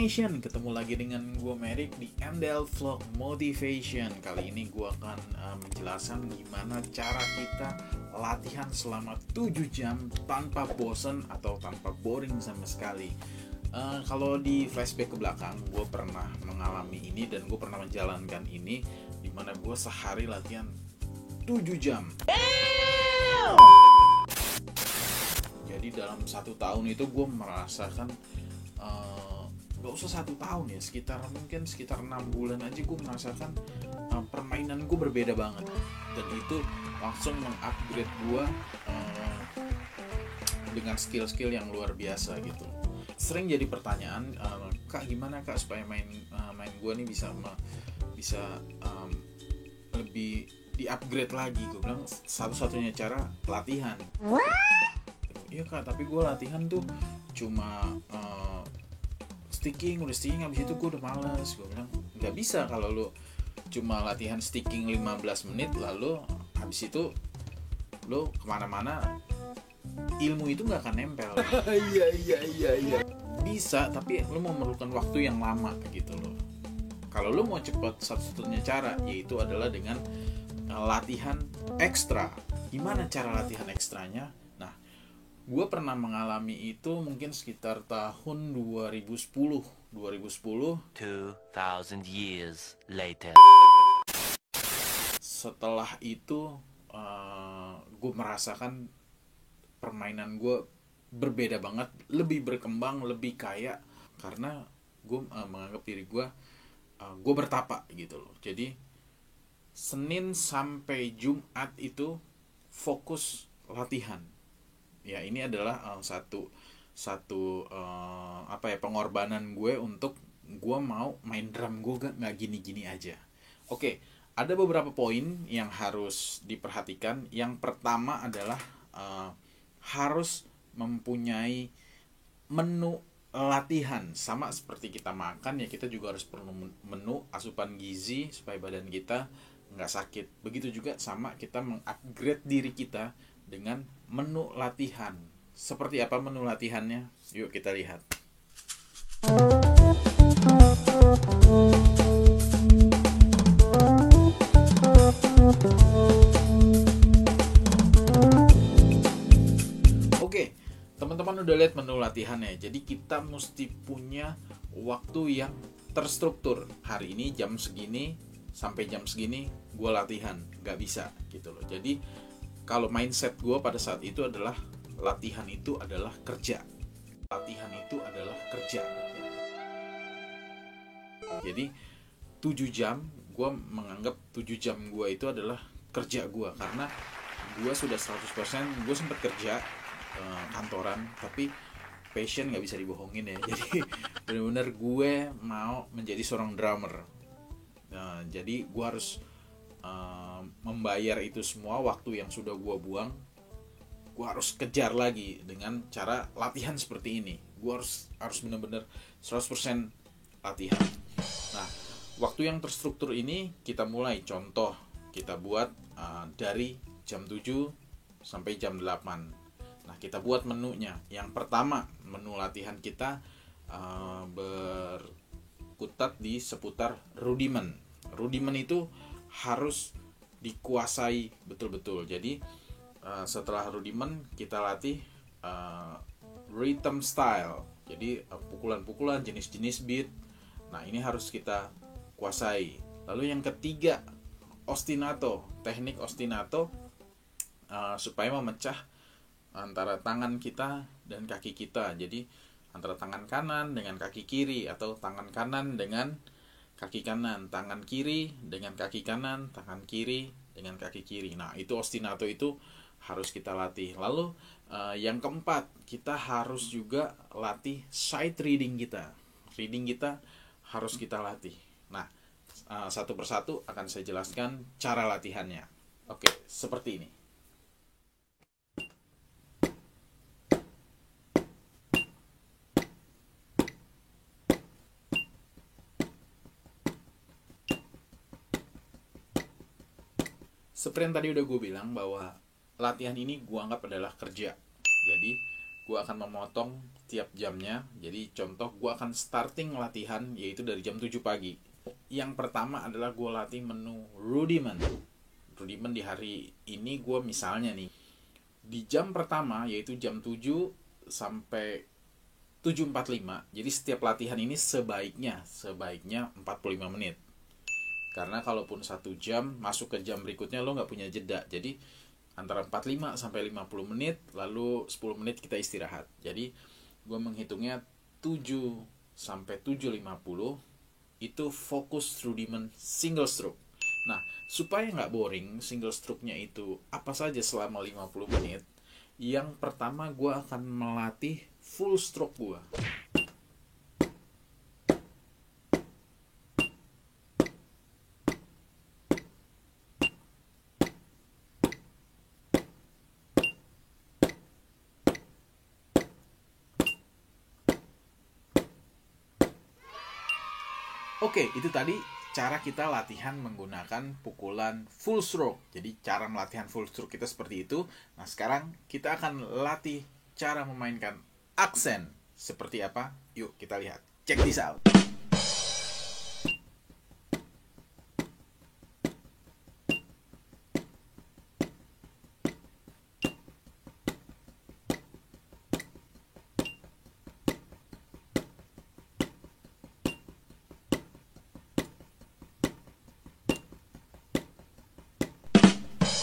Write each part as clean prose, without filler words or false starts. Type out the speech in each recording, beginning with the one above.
Nation, ketemu lagi dengan gue Merik di MDL Vlog Motivation. Kali ini gue akan menjelaskan gimana cara kita latihan selama 7 jam tanpa bosen atau tanpa boring sama sekali. Kalau di flashback ke belakang, gue pernah mengalami ini dan gue pernah menjalankan ini, dimana gue sehari latihan 7 jam. Jadi dalam 1 tahun itu gue merasakan gak usah 1 tahun ya, mungkin sekitar 6 bulan aja gue merasakan permainan gue berbeda banget, dan itu langsung mengupgrade gue dengan skill-skill yang luar biasa gitu. Sering jadi pertanyaan, kak gimana kak supaya main gue nih bisa lebih di-upgrade lagi. Gue bilang satu-satunya cara latihan. Iya kak, tapi gue latihan tuh cuma sticking habis itu gue udah males. Gue bilang nggak bisa kalau lo cuma latihan sticking 15 menit lalu habis itu lo kemana-mana, ilmu itu nggak akan nempel. Iya. Bisa, tapi lo memerlukan waktu yang lama gitu loh. Kalau lo mau cepat, satu-satunya cara yaitu adalah dengan latihan ekstra. Gimana cara latihan ekstranya? Gue pernah mengalami itu mungkin sekitar tahun 2010 2000 years later. Setelah itu gue merasakan permainan gue berbeda banget, lebih berkembang, lebih kaya, karena gue menganggap diri gue bertapa gitu loh. Jadi Senin sampai Jumat itu fokus latihan. Ya ini adalah satu pengorbanan gue untuk gue mau main drum gue nggak gini-gini aja. Oke, ada beberapa poin yang harus diperhatikan. Yang pertama adalah harus mempunyai menu latihan. Sama seperti kita makan ya, kita juga harus perlu menu asupan gizi supaya badan kita nggak sakit. Begitu juga sama kita mengupgrade diri kita dengan menu latihan. Seperti apa menu latihannya? Yuk kita lihat. Oke, teman-teman udah lihat menu latihannya. Jadi kita mesti punya waktu yang terstruktur. Hari ini jam segini sampai jam segini gue latihan. Gak bisa gitu loh. Jadi kalau mindset gue pada saat itu adalah latihan itu adalah kerja. Jadi 7 jam, gue menganggap 7 jam gue itu adalah kerja gue. Karena gue sudah 100%, gue sempat kerja kantoran, tapi passion gak bisa dibohongin ya. Jadi benar-benar gue mau menjadi seorang drummer. Jadi gue harus membayar itu semua waktu yang sudah gue buang. Gue harus kejar lagi dengan cara latihan seperti ini. Gue harus benar-benar 100% latihan. Nah, waktu yang terstruktur ini kita mulai. Contoh, kita buat dari jam 7 sampai jam 8. Nah, kita buat menunya. Yang pertama, menu latihan kita berkutat di seputar rudiment. Rudiment itu harus dikuasai betul-betul. Jadi setelah rudiment kita latih rhythm style. Jadi pukulan-pukulan, jenis-jenis beat. Nah ini harus kita kuasai. Lalu yang ketiga, ostinato. Teknik ostinato supaya memecah antara tangan kita dan kaki kita. Jadi antara tangan kanan dengan kaki kiri, atau tangan kanan dengan kaki kanan, tangan kiri dengan kaki kanan, tangan kiri dengan kaki kiri. Nah itu ostinato itu harus kita latih. Lalu yang keempat, kita harus juga latih sight reading kita. Reading kita harus kita latih. Nah satu persatu akan saya jelaskan cara latihannya. Oke, seperti ini. Seperti yang tadi udah gue bilang, bahwa latihan ini gue anggap adalah kerja. Jadi gue akan memotong setiap jamnya. Jadi contoh gue akan starting latihan yaitu dari jam 7 pagi. Yang pertama adalah gue latih menu rudiment. Rudiment di hari ini gue misalnya nih, di jam pertama yaitu jam 7 sampai 7.45. Jadi setiap latihan ini sebaiknya 45 menit. Karena kalaupun 1 jam masuk ke jam berikutnya lo nggak punya jeda. Jadi antara 45 sampai 50 menit, lalu 10 menit kita istirahat. Jadi gue menghitungnya 7 sampai 7.50 itu fokus rudiment single stroke. Nah, supaya nggak boring, single stroke-nya itu apa saja selama 50 menit. Yang pertama gue akan melatih full stroke gue. Oke, itu tadi cara kita latihan menggunakan pukulan full stroke. Jadi cara melatihan full stroke kita seperti itu. Nah, sekarang kita akan latih cara memainkan aksen. Seperti apa? Yuk kita lihat. Check this out.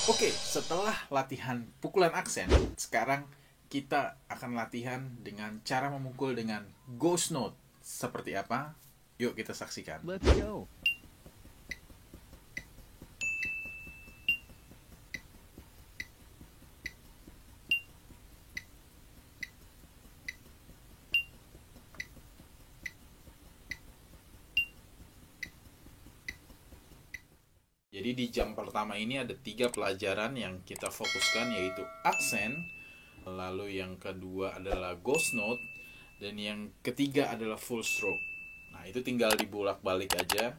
Oke, setelah latihan pukulan aksen, sekarang kita akan latihan dengan cara memukul dengan ghost note. Seperti apa? Yuk kita saksikan. Let's go. Jadi di jam pertama ini ada 3 pelajaran yang kita fokuskan, yaitu aksen, lalu yang kedua adalah ghost note, dan yang ketiga adalah full stroke. Nah, itu tinggal dibolak-balik aja,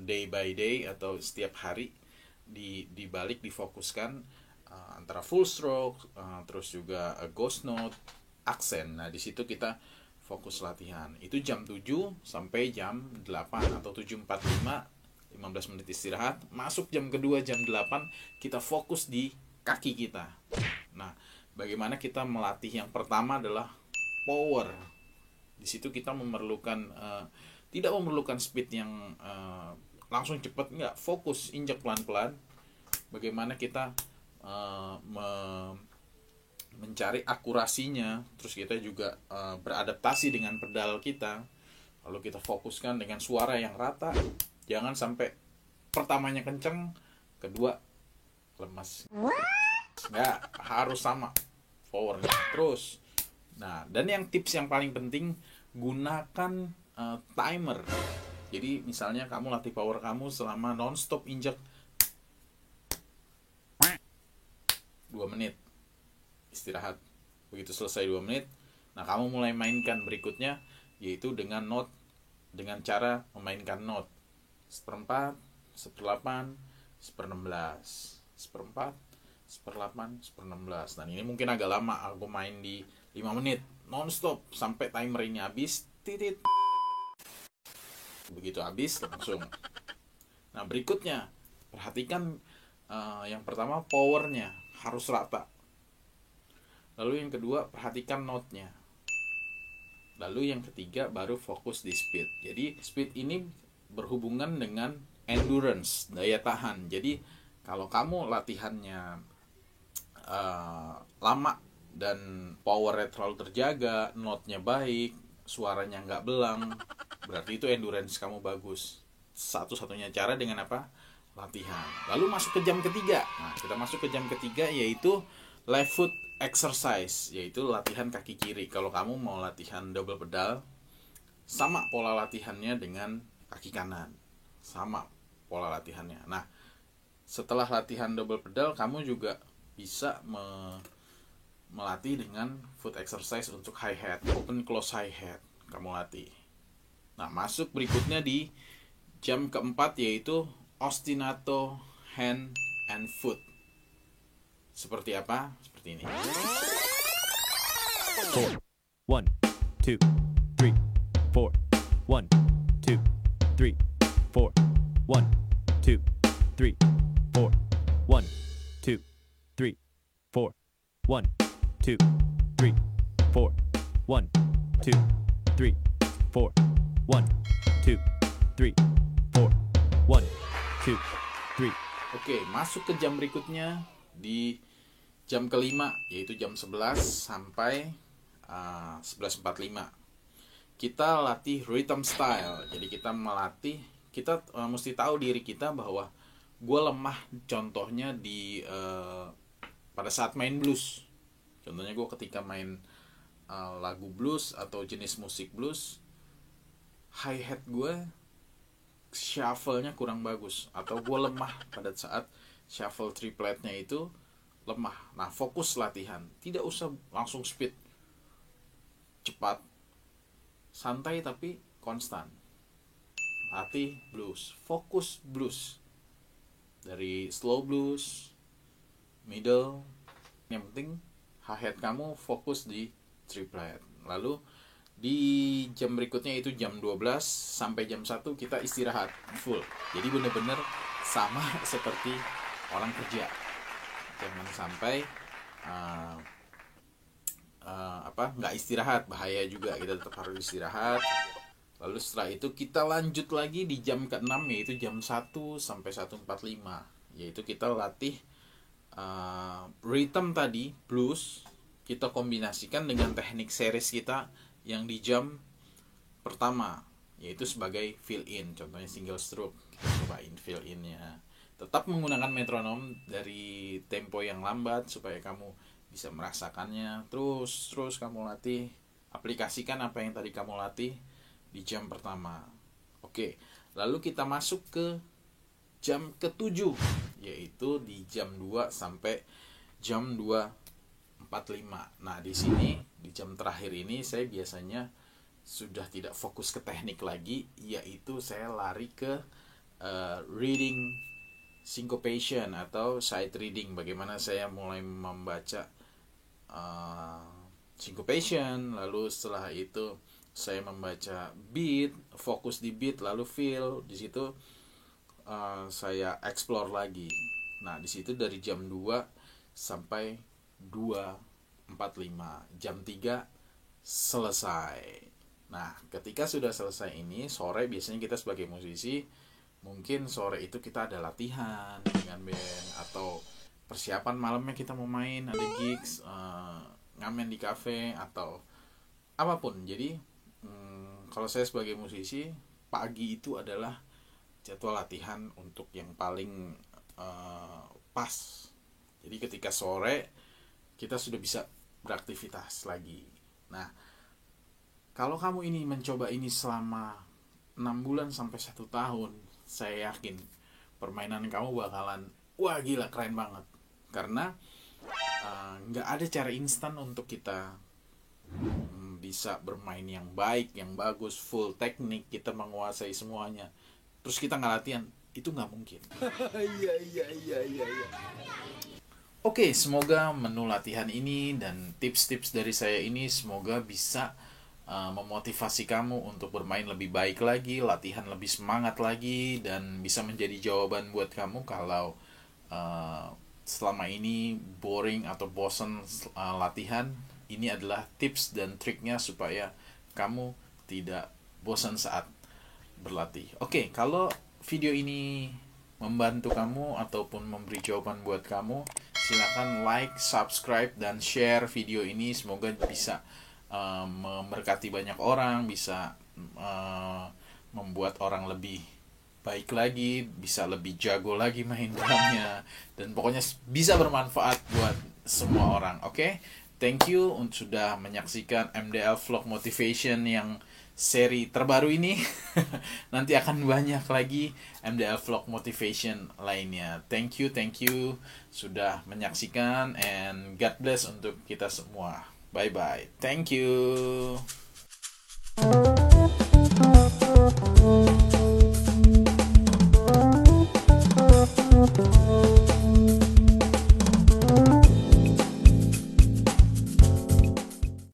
day by day atau setiap hari dibalik, difokuskan antara full stroke, terus juga ghost note, aksen. Nah, di situ kita fokus latihan. Itu jam 7 sampai jam 8 atau 7.45, 15 menit istirahat. Masuk jam kedua jam 8 kita fokus di kaki kita. Nah, bagaimana kita melatih? Yang pertama adalah power. Di situ kita memerlukan tidak memerlukan speed yang langsung cepat, enggak, fokus, injak pelan-pelan. Bagaimana kita mencari akurasinya, terus kita juga beradaptasi dengan pedal kita. Lalu kita fokuskan dengan suara yang rata. Jangan sampai pertamanya kenceng, kedua lemas. Nggak, harus sama powernya terus. Nah, dan yang tips yang paling penting, gunakan timer. Jadi misalnya kamu latih power kamu selama non-stop injek 2 menit. Istirahat. Begitu selesai 2 menit, nah kamu mulai mainkan berikutnya, yaitu dengan note, dengan cara memainkan note. 1/4, 1/8, 1/16, 1/4, 1/8, 1/16. Dan ini mungkin agak lama, aku main di 5 menit non-stop sampai timer ini habis. Titit. Begitu habis langsung. Nah, berikutnya perhatikan yang pertama powernya harus rata. Lalu yang kedua perhatikan note-nya. Lalu yang ketiga baru fokus di speed. Jadi speed ini berhubungan dengan endurance, daya tahan. Jadi kalau kamu latihannya lama dan powernya terlalu terjaga, note-nya baik, suaranya nggak belang, berarti itu endurance kamu bagus. Satu-satunya cara dengan apa? Latihan. Lalu masuk ke jam ketiga. Nah, kita masuk ke jam ketiga yaitu left foot exercise, yaitu latihan kaki kiri. Kalau kamu mau latihan double pedal, sama pola latihannya dengan kaki kanan, sama pola latihannya. Nah, setelah latihan double pedal, kamu juga bisa melatih dengan foot exercise untuk high hat, open close high hat, kamu latih. Nah, masuk berikutnya di jam keempat yaitu ostinato hand and foot. Seperti apa? Seperti ini. 4, 1, 2, 3, 4. 1, 2, 3, 4. 1, 2, 3, 4. 1, 2, 3, 4. 1, 2, 3, 4. 1, 2, 3, 4. 1, 2, 3, 4. 1, 2, 3. Oke, masuk ke jam berikutnya di jam kelima, yaitu jam 11 sampai 11.45. Kita latih rhythm style. Jadi kita melatih, kita mesti tahu diri kita bahwa gue lemah, contohnya di pada saat main blues. Contohnya gue ketika main lagu blues atau jenis musik blues, hi-hat gue shuffle-nya kurang bagus, atau gue lemah pada saat shuffle tripletnya itu lemah. Nah, fokus latihan, tidak usah langsung speed, cepat, santai tapi konstan. Latih blues, fokus blues, dari slow blues, middle. Yang penting hi-hat kamu fokus di triplet. Lalu di jam berikutnya itu jam 12 sampai jam 1 kita istirahat full. Jadi bener-bener sama seperti orang kerja. Jangan sampai nggak istirahat, bahaya juga. Kita tetap harus istirahat. Lalu setelah itu kita lanjut lagi di jam ke-6, yaitu jam 1 sampai 1.45, yaitu kita latih rhythm tadi, blues, kita kombinasikan dengan teknik series kita yang di jam pertama, yaitu sebagai fill in. Contohnya single stroke, kita cobain fill in-nya. Tetap menggunakan metronom dari tempo yang lambat supaya kamu bisa merasakannya. Terus kamu latih, aplikasikan apa yang tadi kamu latih di jam pertama. Oke, lalu kita masuk ke jam ke-7, yaitu di jam 2 sampai jam 2.45. Nah, di sini di jam terakhir ini saya biasanya sudah tidak fokus ke teknik lagi, yaitu saya lari ke reading syncopation atau sight reading. Bagaimana saya mulai membaca syncopation, lalu setelah itu saya membaca beat, fokus di beat, lalu feel. Di situ saya explore lagi. Nah, di situ dari jam 2 sampai 2.45. Jam 3 selesai. Nah, ketika sudah selesai ini, sore biasanya kita sebagai musisi, mungkin sore itu kita ada latihan dengan band, atau persiapan malamnya kita mau main, ada gigs, ngamen di cafe, atau apapun. Jadi, kalau saya sebagai musisi, pagi itu adalah jadwal latihan untuk yang paling pas. Jadi ketika sore kita sudah bisa beraktivitas lagi. Nah, kalau kamu ini mencoba ini selama 6 bulan sampai 1 tahun, saya yakin permainan kamu bakalan wah gila, keren banget. Karena nggak ada cara instan untuk kita bisa bermain yang baik, yang bagus, full teknik, kita menguasai semuanya, terus kita nggak latihan, itu nggak mungkin. Iya. Oke, semoga menu latihan ini dan tips-tips dari saya ini semoga bisa memotivasi kamu untuk bermain lebih baik lagi, latihan lebih semangat lagi, dan bisa menjadi jawaban buat kamu kalau selama ini boring atau bosan latihan. Ini adalah tips dan triknya supaya kamu tidak bosan saat berlatih. Oke, kalau video ini membantu kamu ataupun memberi jawaban buat kamu, silakan like, subscribe, dan share video ini. Semoga bisa memberkati banyak orang, bisa membuat orang lebih baik lagi, bisa lebih jago lagi main drumnya, dan pokoknya bisa bermanfaat buat semua orang. Oke? Thank you untuk sudah menyaksikan MDL Vlog Motivation yang seri terbaru ini. Nanti akan banyak lagi MDL Vlog Motivation lainnya. Thank you sudah menyaksikan, and God bless untuk kita semua. Bye bye. Thank you.